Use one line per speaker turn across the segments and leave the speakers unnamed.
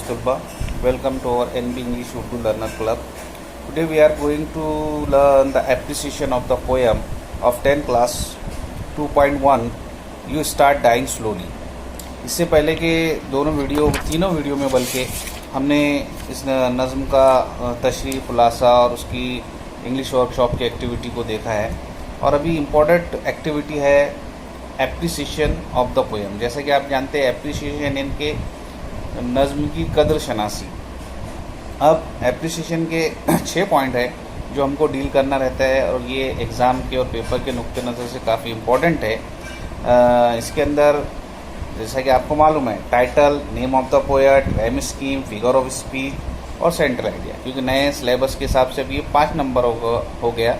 Kastubba. Welcome to our NB English Urdu Learner Club. Today we are going to learn the appreciation of the poem of 10th class 2.1 You Start Dying Slowly. इससे पहले के तीनों video में बल्कि हमने इस नज़्म का तशरीह खुलासा और उसकी इंग्लिश वर्कशॉप की एक्टिविटी को देखा है और अभी इम्पोर्टेंट एक्टिविटी है एप्रिसिएशन ऑफ द पोएम। जैसा कि आप जानते हैं एप्रिसिएशन इनके नज़्म की कदर शनासी। अब एप्रिसिएशन के 6 पॉइंट है जो हमको डील करना रहता है और ये एग्ज़ाम के और पेपर के नुक्ते नज़र से काफ़ी इम्पोर्टेंट है। इसके अंदर जैसा कि आपको मालूम है title, name of the poet, rhyme scheme, figure of speech और सेंट्रल आइडिया। क्योंकि नए सिलेबस के हिसाब से भी ये 5 नंबर हो गया,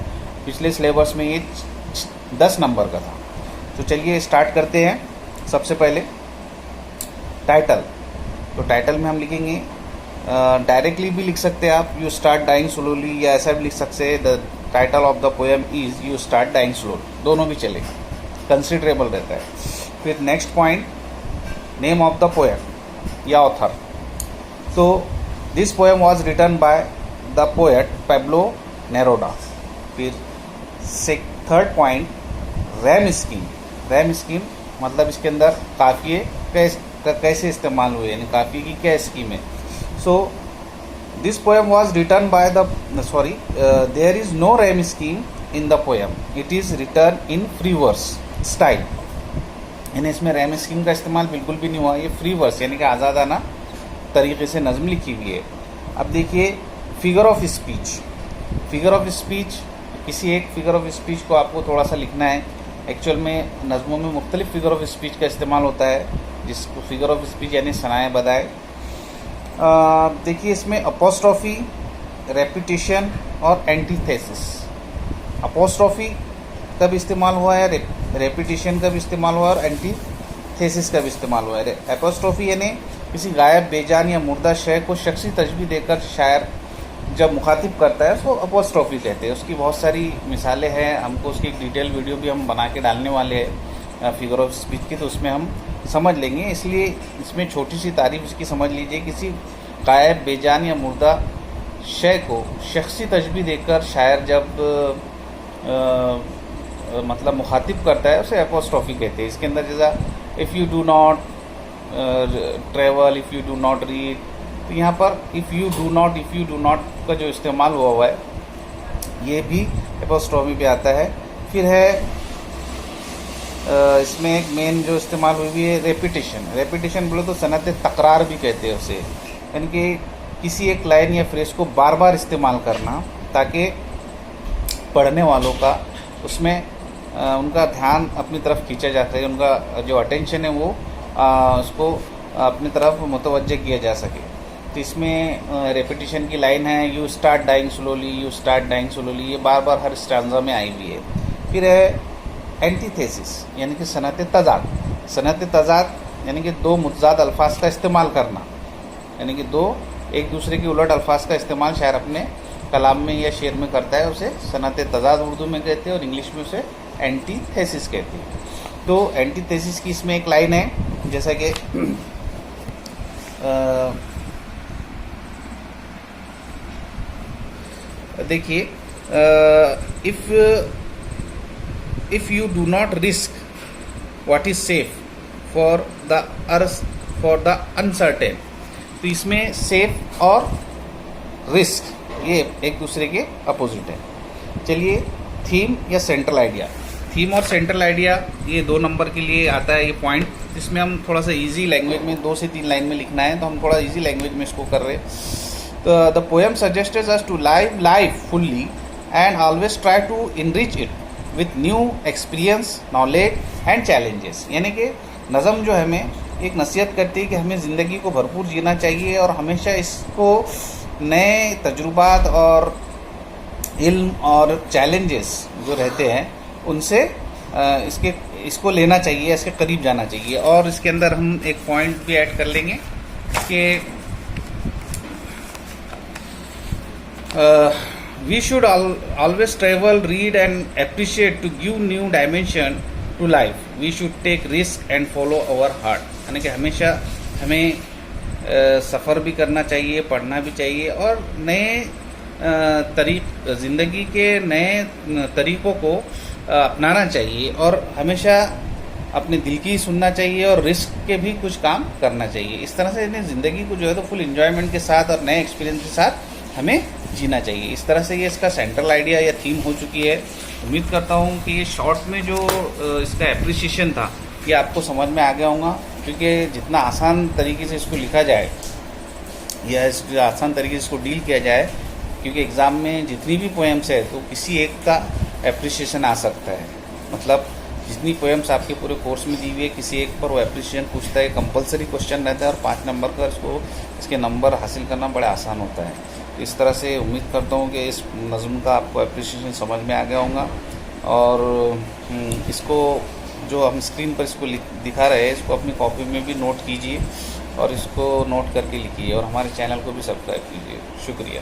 पिछले सिलेबस में ये 10 नंबर का था। तो चलिए स्टार्ट करते हैं। सबसे पहले टाइटल, तो टाइटल में हम लिखेंगे डायरेक्टली भी लिख सकते हैं आप यू स्टार्ट डाइंग स्लोली, या ऐसा भी लिख सकते हैं the title of the poem is you start dying slowly, दोनों भी चलेगा, कंसिडरेबल रहता है। फिर next point name of the poem या ऑथर, तो this poem was written by the poet Pablo Neruda. फिर third point rhyme scheme, rhyme scheme मतलब इसके अंदर काफिये कैसे इस्तेमाल हुए, यानी काफिये की क्या स्कीम है। So this poem was written by the there is no rhyme scheme in the poem, it is written in free verse style. यानी इसमें रैम स्कीम का इस्तेमाल बिल्कुल भी नहीं हुआ, ये फ्री वर्स यानी कि आज़ादाना तरीके से नज़्म लिखी हुई है। अब देखिए figure of speech, figure of speech किसी एक फिगर ऑफ स्पीच को आपको थोड़ा सा लिखना है। एक्चुअल में नज़मों में मुख्तलिफ फिगर ऑफ स्पीच का इस्तेमाल होता है, जिसको फिगर ऑफ स्पीच यानी सनाए बदाए। देखिए इसमें अपोस्ट्रॉफी, रेपिटेशन और एंटीथेसिस। अपोस्ट्रॉफी कब इस्तेमाल हुआ है, रेपिटेशन कब इस्तेमाल हुआ है और एंटीथेसिस कब इस्तेमाल हुआ है। अपोस्ट्रॉफी यानी किसी गायब, बेजान या मुर्दा शय को शख्सी तशबीह देकर शायर जब मुखातिब करता है उसको अपोस्ट्रॉफी कहते हैं। उसकी बहुत सारी मिसालें हैं, हमको उसकी एक डिटेल वीडियो भी हम बना के डालने वाले हैं फिगर ऑफ स्पीच की, तो उसमें हम समझ लेंगे। इसलिए इसमें छोटी सी तारीफ इसकी समझ लीजिए, किसी गायब, बेजान या मुर्दा शय को शख्सी तशबीह देकर शायर जब मतलब मुखातिब करता है उसे अपोस्ट्रॉफी कहते हैं। इसके अंदर जैसा if you do not travel, if you do not read, तो यहाँ पर इफ़ यू डू नॉट का जो इस्तेमाल हुआ है ये भी एपोस्ट्रॉफी पे आता है। फिर है इसमें एक मेन जो इस्तेमाल हुई है रेपिटेशन। रेपिटेशन बोले तो सनत तकरार भी कहते हैं उसे, यानी कि किसी एक लाइन या फ्रेज को बार बार इस्तेमाल करना ताकि पढ़ने वालों का उसमें उनका ध्यान अपनी तरफ खींचा जाता है, उनका जो अटेंशन है वो उसको अपनी तरफ मुतवज्जे किया जा सके। तो इसमें रेपिटेशन की लाइन है you start dying slowly, you start dying slowly, ये बार बार हर स्टांजा में आई हुई है। फिर है एंटीथेसिस यानी कि सनत तजाद। सनत तजाद यानी कि दो मुतजाद अल्फाज का इस्तेमाल करना, यानी कि दो एक दूसरे के उलट अल्फाज का इस्तेमाल शायर अपने कलाम में या शेर में करता है, उसे सनत तजाद उर्दू में कहते हैं और इंग्लिश में उसे एंटीथेसिस कहते हैं। तो एंटीथेसिस की इसमें एक लाइन है जैसा कि देखिए if you do not risk what is safe for the uncertain, तो इसमें सेफ और रिस्क ये एक दूसरे के अपोजिट है। चलिए थीम या सेंट्रल आइडिया, थीम और सेंट्रल आइडिया ये 2 नंबर के लिए आता है ये पॉइंट। इसमें हम थोड़ा सा इजी लैंग्वेज में 2 से 3 लाइन में लिखना है, तो हम थोड़ा इजी लैंग्वेज में इसको कर रहे हैं। The poem suggests us to live life fully and always try to enrich it with new experience, knowledge and challenges। यानी कि नज़म जो है हमें एक नसीहत करती है कि हमें ज़िंदगी को भरपूर जीना चाहिए और हमेशा इसको नए तजुर्बात और इल्म और चैलेंजेस जो रहते हैं उनसे इसको लेना चाहिए, इसके करीब जाना चाहिए। और इसके अंदर हम एक पॉइंट भी ऐड कर लेंगे कि we should always travel, read and appreciate to give new dimension to life. We should take risk and follow our heart। यानी कि हमेशा हमें सफ़र भी करना चाहिए, पढ़ना भी चाहिए और नए ज़िंदगी के नए तरीक़ों को अपनाना चाहिए और हमेशा अपने दिल की सुनना चाहिए और रिस्क के भी कुछ काम करना चाहिए। इस तरह से ज़िंदगी को जो है तो फुल एंजॉयमेंट के साथ और नए एक्सपीरियंस के साथ हमें जीना चाहिए। इस तरह से ये इसका सेंट्रल आइडिया या थीम हो चुकी है। उम्मीद करता हूँ कि ये शॉर्ट में जो इसका एप्रिसिएशन था ये आपको समझ में आ गया होगा, क्योंकि जितना आसान तरीके से इसको लिखा जाए या इस आसान तरीके से इसको डील किया जाए, क्योंकि एग्ज़ाम में जितनी भी पोएम्स है तो किसी एक का एप्रिसिएशन आ सकता है। मतलब जितनी पोएम्स आपके पूरे कोर्स में दी हुई है किसी एक पर वो एप्रिसिएशन पूछता है, कंपलसरी क्वेश्चन रहता है और 5 नंबर का इसके नंबर हासिल करना बड़ा आसान होता है। तो इस तरह से उम्मीद करता हूँ कि इस नज़्म का आपको एप्रिसिएशन समझ में आ गया होगा और इसको जो हम स्क्रीन पर इसको दिखा रहे हैं इसको अपनी कॉपी में भी नोट कीजिए और इसको नोट करके लिखिए और हमारे चैनल को भी सब्सक्राइब कीजिए। शुक्रिया।